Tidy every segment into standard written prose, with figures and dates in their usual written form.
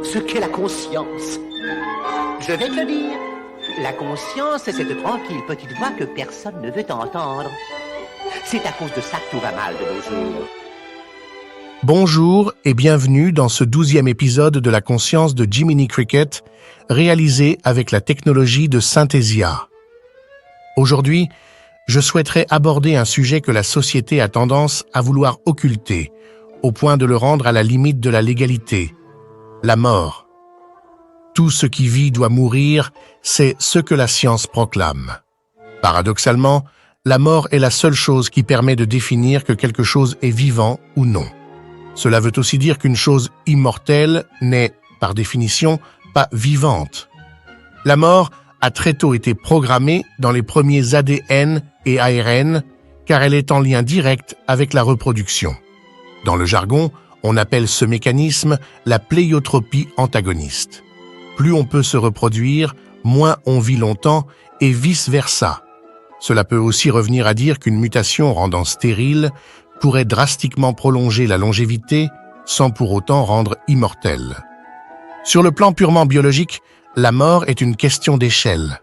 Ce qu'est la conscience. Je vais te le dire. La conscience, c'est cette tranquille petite voix que personne ne veut entendre. C'est à cause de ça que tout va mal de nos jours. Bonjour et bienvenue dans ce 12e épisode de la conscience de Jiminy Cricket, réalisé avec la technologie de Synthesia. Aujourd'hui, je souhaiterais aborder un sujet que la société a tendance à vouloir occulter, au point de le rendre à la limite de la légalité, la mort. Tout ce qui vit doit mourir, c'est ce que la science proclame. Paradoxalement, la mort est la seule chose qui permet de définir que quelque chose est vivant ou non. Cela veut aussi dire qu'une chose immortelle n'est, par définition, pas vivante. La mort a très tôt été programmée dans les premiers ADN et ARN, car elle est en lien direct avec la reproduction. Dans le jargon, on appelle ce mécanisme la pléiotropie antagoniste. Plus on peut se reproduire, moins on vit longtemps et vice-versa. Cela peut aussi revenir à dire qu'une mutation rendant stérile pourrait drastiquement prolonger la longévité sans pour autant rendre immortelle. Sur le plan purement biologique, la mort est une question d'échelle.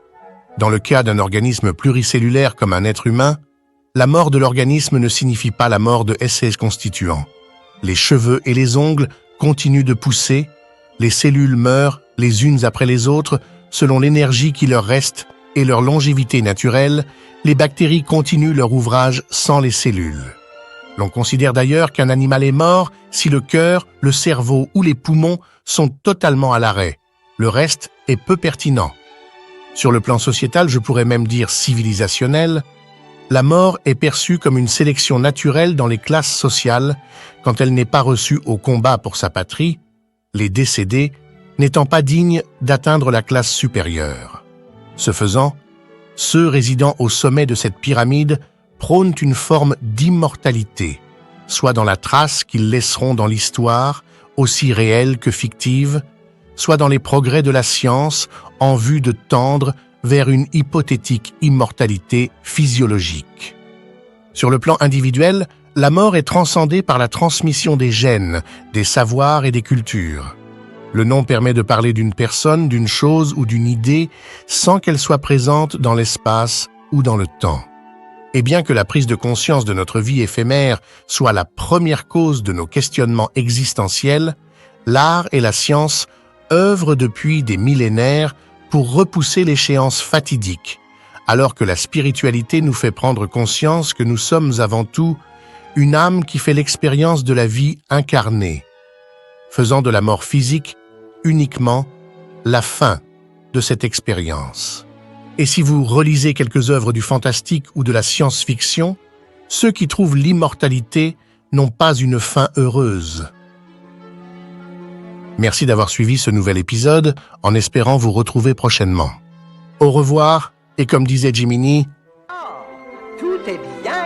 Dans le cas d'un organisme pluricellulaire comme un être humain, la mort de l'organisme ne signifie pas la mort de ses constituants. Les cheveux et les ongles continuent de pousser, les cellules meurent les unes après les autres selon l'énergie qui leur reste et leur longévité naturelle, les bactéries continuent leur ouvrage sans les cellules. L'on considère d'ailleurs qu'un animal est mort si le cœur, le cerveau ou les poumons sont totalement à l'arrêt. Le reste est peu pertinent. Sur le plan sociétal, je pourrais même dire civilisationnel, la mort est perçue comme une sélection naturelle dans les classes sociales quand elle n'est pas reçue au combat pour sa patrie, les décédés n'étant pas dignes d'atteindre la classe supérieure. Ce faisant, ceux résidant au sommet de cette pyramide prônent une forme d'immortalité, soit dans la trace qu'ils laisseront dans l'histoire, aussi réelle que fictive, soit dans les progrès de la science en vue de tendre vers une hypothétique immortalité physiologique. Sur le plan individuel, la mort est transcendée par la transmission des gènes, des savoirs et des cultures. Le nom permet de parler d'une personne, d'une chose ou d'une idée sans qu'elle soit présente dans l'espace ou dans le temps. Et bien que la prise de conscience de notre vie éphémère soit la première cause de nos questionnements existentiels, l'art et la science œuvrent depuis des millénaires pour repousser l'échéance fatidique, alors que la spiritualité nous fait prendre conscience que nous sommes avant tout une âme qui fait l'expérience de la vie incarnée, faisant de la mort physique uniquement la fin de cette expérience. Et si vous relisez quelques œuvres du fantastique ou de la science-fiction, ceux qui trouvent l'immortalité n'ont pas une fin heureuse. Merci d'avoir suivi ce nouvel épisode, en espérant vous retrouver prochainement. Au revoir, et comme disait Jiminy, Tout est bien